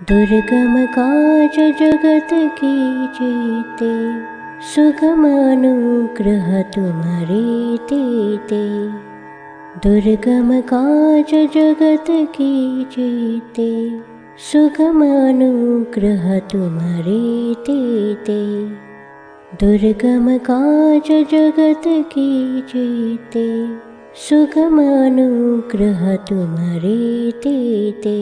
दुर्गम काज जगत की जीते, सुगम अनुग्रह तुम्हारे तेते। दुर्गम काज जगत की जीते, सुगम अनुग्रह तुम्हारे तेते। दुर्गम काज जगत की जीते, सुगम अनुग्रह तुम्हारे तेते।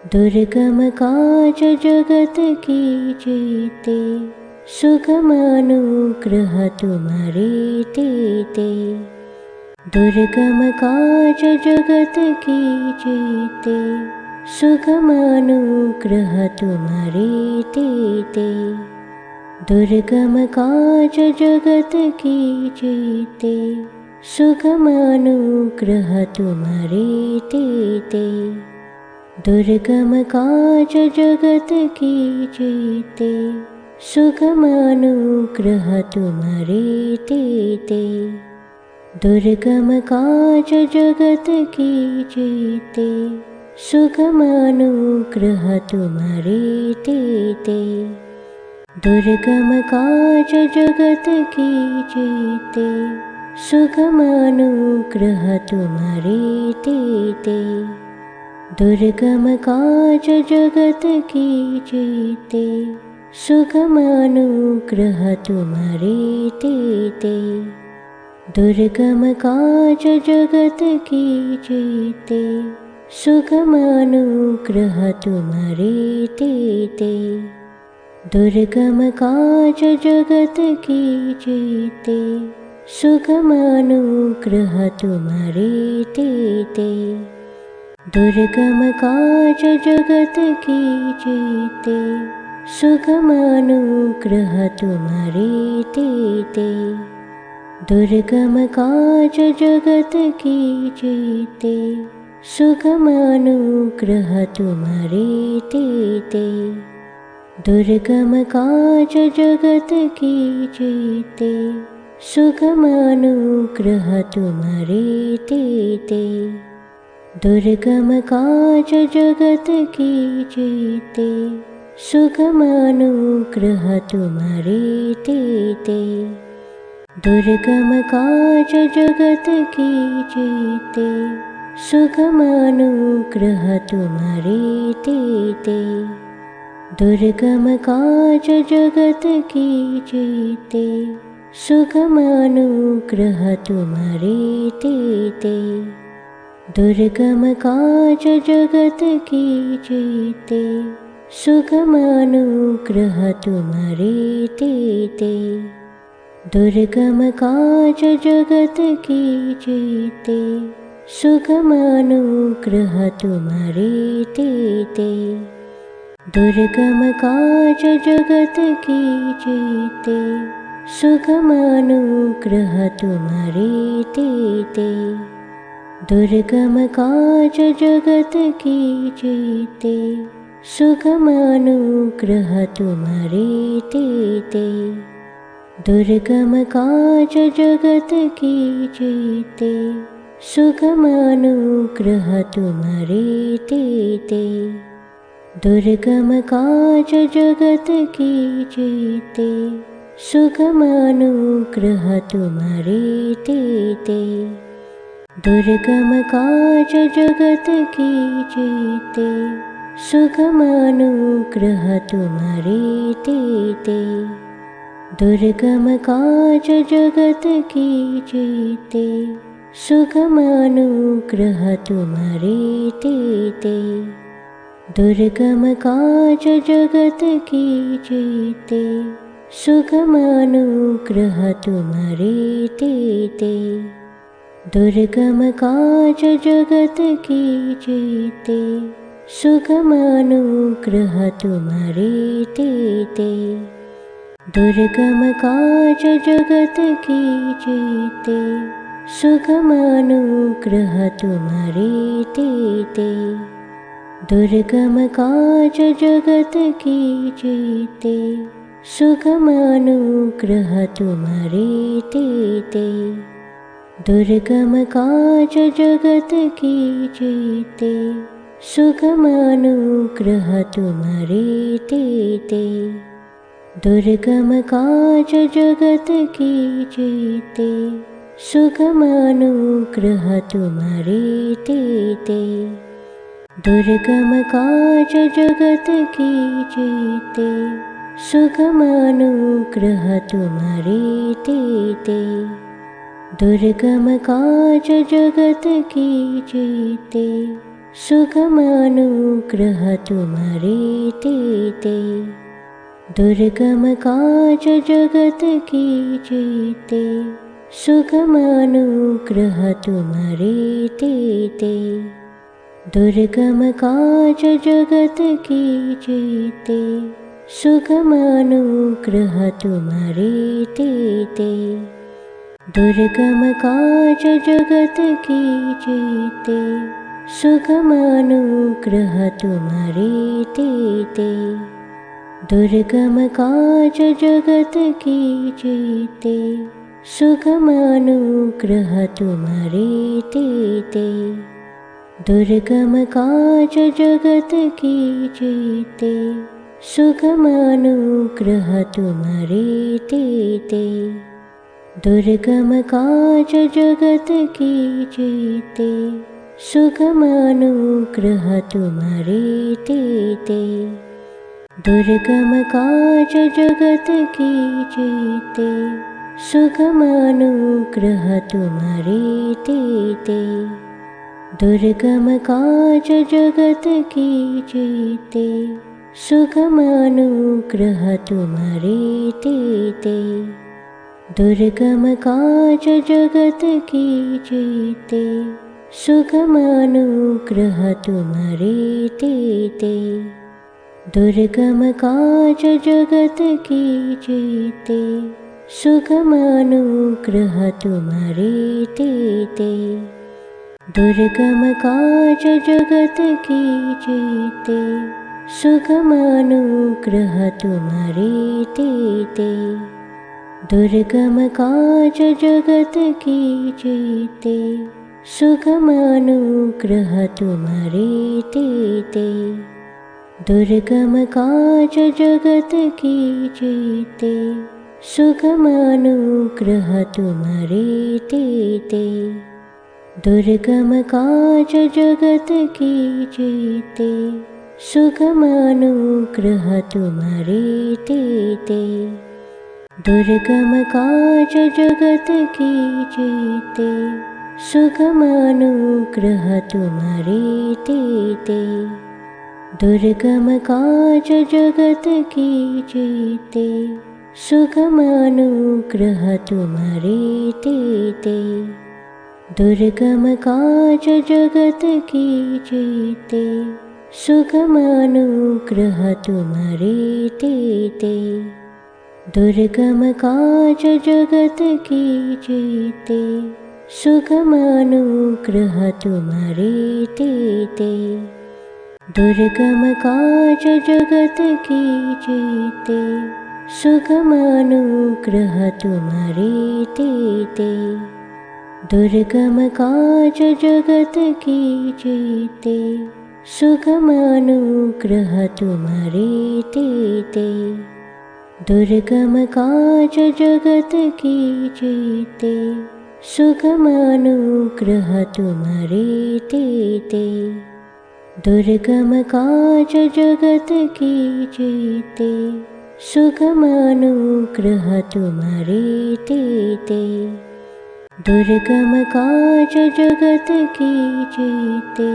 दुर्गम काज जगत की जीते, सुगम अनुग्रह तुम्हारे तेते। दुर्गम काज जगत की जीते, सुगम अनुग्रह तुम्हारे तेते। दुर्गम काज जगत की जीते, सुगम अनुग्रह तुम्हारे तेते। दुर्गम काज जगत की जीते, सुगम अनुग्रह तुम्हारे तेते। दुर्गम काज जगत की जीते, सुगम अनुग्रह तुम्हारे तेते। दुर्गम काज जगत की जीते, सुगम अनुग्रह तुम्हारे तेते। दुर्गम काज जगत की जीते, सुगम अनुग्रह तुम्हारे तेते। दुर्गम काज जगत की जीते, सुगम अनुग्रह तुम्हारे तेते। दुर्गम काज जगत की जीते, सुगम अनुग्रह तुम्हारे तेते। दुर्गम काज जगत की जीते, सुगम अनुग्रह तुम्हारे तेते। दुर्गम काज जगत की जीते, सुगम अनुग्रह तुम्हारे तेते। दुर्गम काज जगत की जीते, सुगम अनुग्रह तुम्हारे तेते। दुर्गम काज जगत की जीते, सुगम अनुग्रह तुम्हारे तेते। दुर्गम काज जगत की जीते, सुगम अनुग्रह तुम्हारे तेते। दुर्गम काज जगत की जीते, सुगम अनुग्रह तुम्हारे तेते। दुर्गम काज जगत की जीते, सुगम अनुग्रह तुम्हारे तेते। दुर्गम काज जगत की जीते, सुगम अनुग्रह तुम्हारे तेते। दुर्गम काज जगत की जीते, सुगम अनुग्रह तुम्हारे तेते। दुर्गम काज जगत की जीते, सुगम अनुग्रह तुम्हारे तेते। दुर्गम काज जगत की जीते, सुगम अनुग्रह तुम्हारे तेते। दुर्गम काज जगत की जीते, सुगम अनुग्रह तुम्हारे तेते। दुर्गम काज जगत की जीते, सुगम अनुग्रह तुम्हारे तेते। दुर्गम काज जगत की जीते, सुगम अनुग्रह तुम्हारे तेते। दुर्गम काज जगत की जीते, सुगम अनुग्रह तुम्हारे तेते। दुर्गम काज जगत की जीते, सुगम अनुग्रह तुम्हारे तेते। दुर्गम काज जगत की जीते, सुगम अनुग्रह तुम्हारे तेते। दुर्गम काज जगत की जीते, सुगम अनुग्रह तुम्हारे तेते। दुर्गम काज जगत की जीते, सुगमानुग्रह तुम्हारे तेते। दुर्गम काज जगत की जीते, सुगमानुग्रह तुम्हारे तेते। दुर्गम काज जगत की जीते, सुगमानुग्रह तुम्हारे तेते। दुर्गम काज जगत की जीते, सुगमानुग्रह तुम्हारे तेते। दुर्गम काज जगत की जीते, सुगमानुग्रह तुम्हारे तेते। दुर्गम काज जगत की जीते, सुगमानुग्रह तुम्हारे तेते। दुर्गम काज जगत की जीते, सुगमानुग्रह तुम्हारे तेते। दुर्गम काज जगत की जीते, सुगमानुग्रह तुम्हारे तेते। दुर्गम काज जगत की जीते, सुगमानुग्रह तुम्हारे तेते। दुर्गम काज जगत की जीते, सुगमानुग्रह तुम्हारे तेते। दुर्गम काज जगत की जीते, सुगमानुग्रह तुम्हारे तेते। दुर्गम काज जगत की जीते, सुगमानुग्रह तुम्हारे तेते। दुर्गम काज जगत की जीते, सुगमानुग्रह तुम्हारे तेते। दुर्गम काज जगत की जीते, सुगमानुग्रह तुम्हारे तेते। दुर्गम काज जगत की जीते, सुगमानुग्रह तुम्हारे तेते। दुर्गम काज जगत की जीते, सुगमानुग्रह तुम्हारे तेते। दुर्गम काज जगत की जीते, सुगमानुग्रह तुम्हारे तेते। दुर्गम काज जगत की जीते, सुगमानुग्रह तुम्हारे तेते। दुर्गम काज जगत की जीते, सुगमानुग्रह तुम्हारे तेते। दुर्गम काज जगत की जीते, सुगमानुग्रह तुम्हारे तेते। दुर्गम काज जगत की जीते, सुगमानुग्रह तुम्हारे तेते। दुर्गम काज जगत की जीते, सुगमानुग्रह तुम्हारे तेते। दुर्गम काज जगत की जीते, सुगमानुग्रह तुम्हारे तेते। दुर्गम काज जगत की जीते, सुगमानुग्रह तुम्हारे तेते। दुर्गम काज जगत की जीते, सुगमानुग्रह तुम्हारे तेते। दुर्गम काज जगत की जीते, सुगमानुग्रह तुम्हारे तेते। दुर्गम काज जगत की जीते,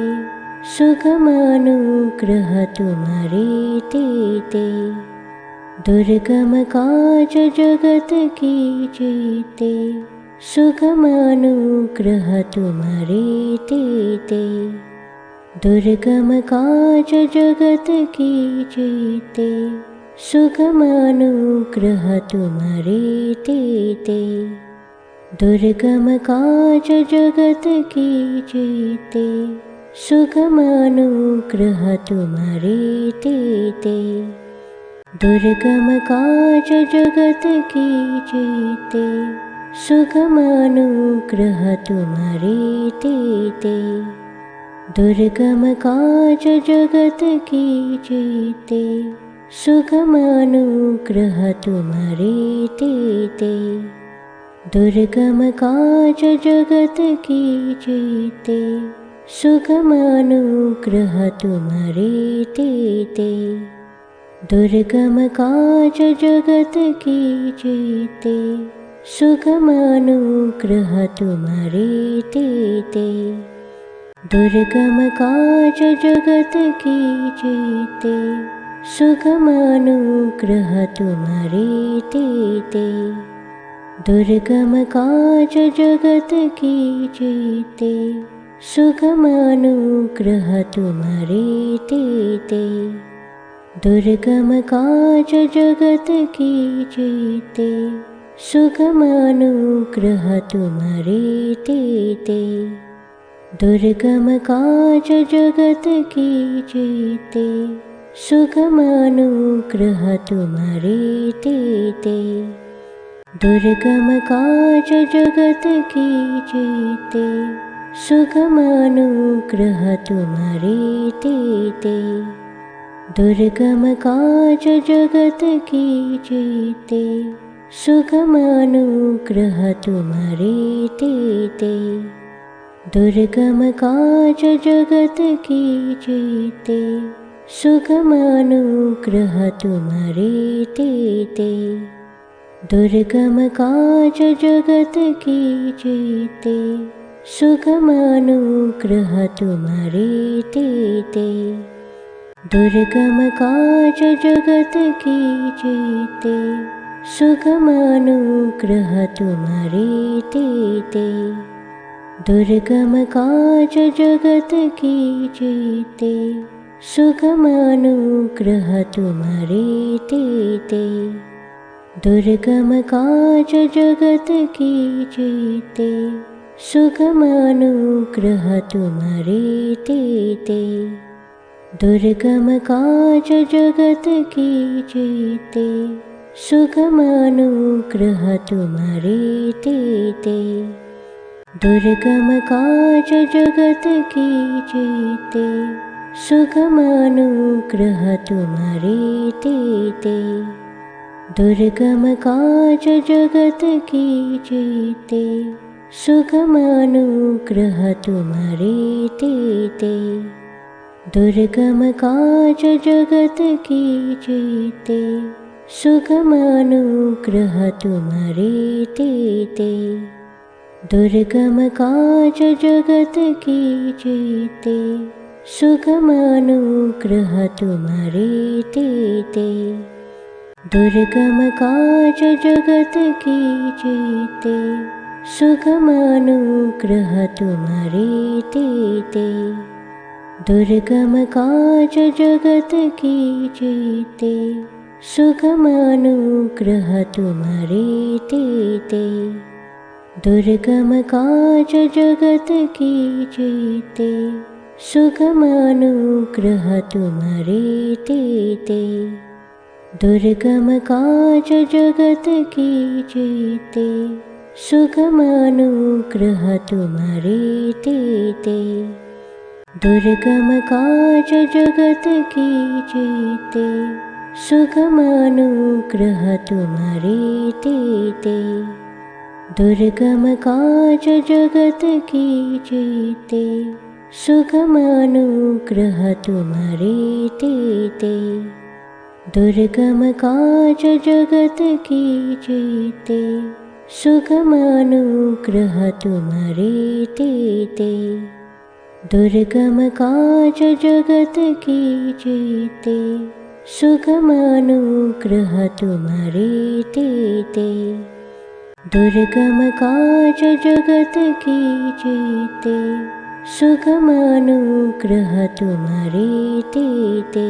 सुगमानुग्रह तुम्हारे तेते। दुर्गम काज जगत की जीते, सुगमानुग्रह तुम्हारे तेते। दुर्गम काज जगत की जीते, सुगमानुग्रह तुम्हारे तेते। दुर्गम काज जगत की जीते, सुगमानुग्रह तुम्हारे तेते। दुर्गम काज जगत की जीते, सुगमानुग्रह तुम्हारे तेते। दुर्गम काज जगत की जीते, सुगम अनुग्रह तुम्हारे तेते। दुर्गम काज जगत की जीते, सुगम अनुग्रह तुम्हारे तेते। दुर्गम काज जगत की जीते, सुगम अनुग्रह तुम्हारे तेते। दुर्गम काज जगत की जीते, सुगम अनुग्रह तुम्हारे तेते। दुर्गम काज जगत की जीते, सुगम अनुग्रह तुम्हारे तेते। दुर्गम काज जगत की जीते, सुगम अनुग्रह तुम्हारे तेते। दुर्गम काज जगत की जीते, सुगम अनुग्रह तुम्हारे तेते। दुर्गम काज जगत की जीते, सुगम अनुग्रह तुम्हारे तेते। दुर्गम काज जगत की जीते, सुगम अनुग्रह तुम्हारे तेते। दुर्गम काज जगत की जीते, सुगम अनुग्रह तुम्हारे तेते। दुर्गम काज जगत की जीते, सुगम अनुग्रह तुम्हारे तेते। दुर्गम काज जगत की जीते, सुगम अनुग्रह तुम्हारे तेते। दुर्गम काज जगत की जीते, सुगम अनुग्रह तुम्हारे तेते। दुर्गम काज जगत की जीते, सुगम अनुग्रह तुम्हारे तेते। दुर्गम काज जगत की जीते, सुगम अनुग्रह तुम्हारे तेते। दुर्गम काज जगत की जीते, सुगम अनुग्रह तुम्हारे तेते। दुर्गम काज जगत की जीते, सुगम अनुग्रह तुम्हारे तेते। दुर्गम काज जगत की जीते, सुगम अनुग्रह तुम्हारे तेते। दुर्गम काज जगत की जीते, सुगम अनुग्रह तुम्हारे तेते। दुर्गम काज जगत की जीते, सुगम अनुग्रह तुम्हारे तेते। दुर्गम काज जगत की जीते, सुगम अनुग्रह तुम्हारे तेते। दुर्गम काज जगत की जीते, सुगम अनुग्रह तुम्हारे तेते। दुर्गम काज जगत की जीते, सुगम अनुग्रह तुम्हारे तेते। दुर्गम काज जगत की जीते, सुगम अनुग्रह तुम्हारे तेते। दुर्गम काज जगत की जीते, सुगम अनुग्रह तुम्हारे तेते। दुर्गम काज जगत की जीते, सुगम अनुग्रह तुम्हारे तेते। दुर्गम काज जगत की जीते, सुगम अनुग्रह तुम्हारे तेते। दुर्गम काज जगत की जीते, सुगम अनुग्रह तुम्हारे तेते।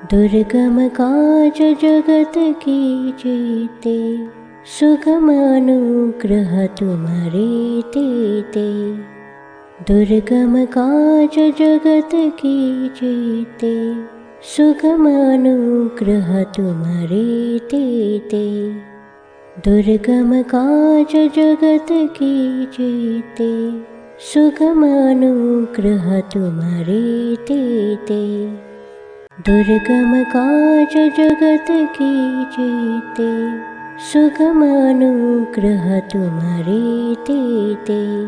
दुर्गम काज जगत की जीते, सुगम अनुग्रह तुम्हारे तेते। दुर्गम काज जगत की जीते, सुगम अनुग्रह तुम्हारे तेते। दुर्गम काज जगत की जीते, सुगमानुग्रह तुम्हारे तेते। दुर्गम काज जगत की जेते, सुगमानुग्रह तुम्हारे तेते।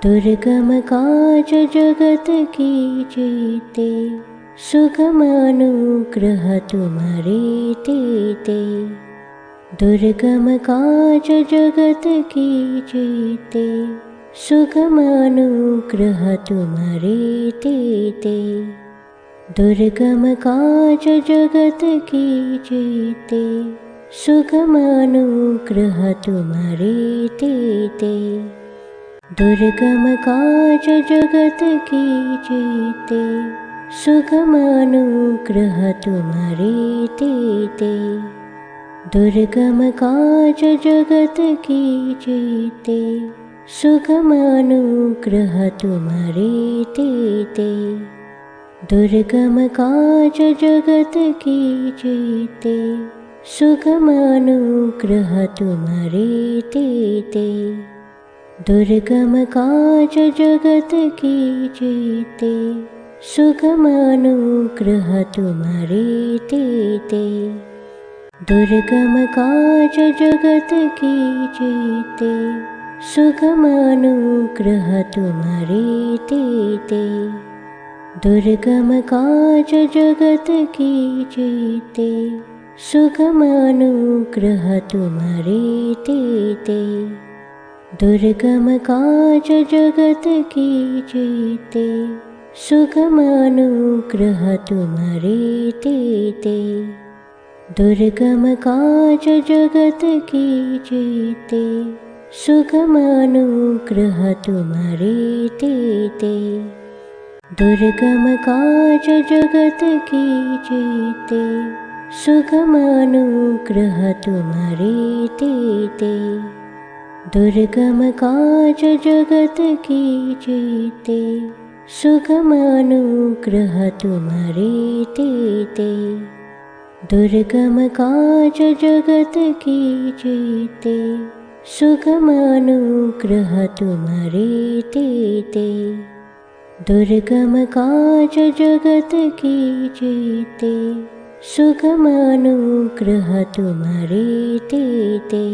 दुर्गम काज जगत की जेते, सुगमानुग्रह तुम्हारे तेते। दुर्गम काज जगत की जेते, सुगमानुग्रह तुम्हारे तेते। दुर्गम काज जगत की जेते, सुगमानुग्रह तुम्हारे तेते। दुर्गम काज जगत की जेते, सुगमानुग्रह तुम्हारे तेते। दुर्गम काज जगत की जेते, सुगमानुग्रह तुम्हारे तेते। दुर्गम काज जगत की जेते, सुगमानुग्रह तुम्हारे तेते। दुर्गम काज जगत की जेते, सुगमानुग्रह तुम्हारे तेते। दुर्गम काज जगत की जेते, सुगमानुग्रह तुम्हारे तेते। दुर्गम काज जगत की जेते, सुगमानुग्रह तुम्हारे तेते। दुर्गम काज जगत की जेते, सुगमानुग्रह तुम्हारे तेते। दुर्गम काज जगत की जेते, सुगमानुग्रह तुम्हारे तेते। दुर्गम काज जगत की जेते, सुगमानुग्रह तुम्हारे तेते। दुर्गम काज जगत की जेते, सुगमानुग्रह तुम्हारे तेते। दुर्गम काज जगत की जेते, सुगमानुग्रह तुम्हारे तेते। दुर्गम काज जगत की जेते, सुगमानुग्रह तुम्हारे तेते।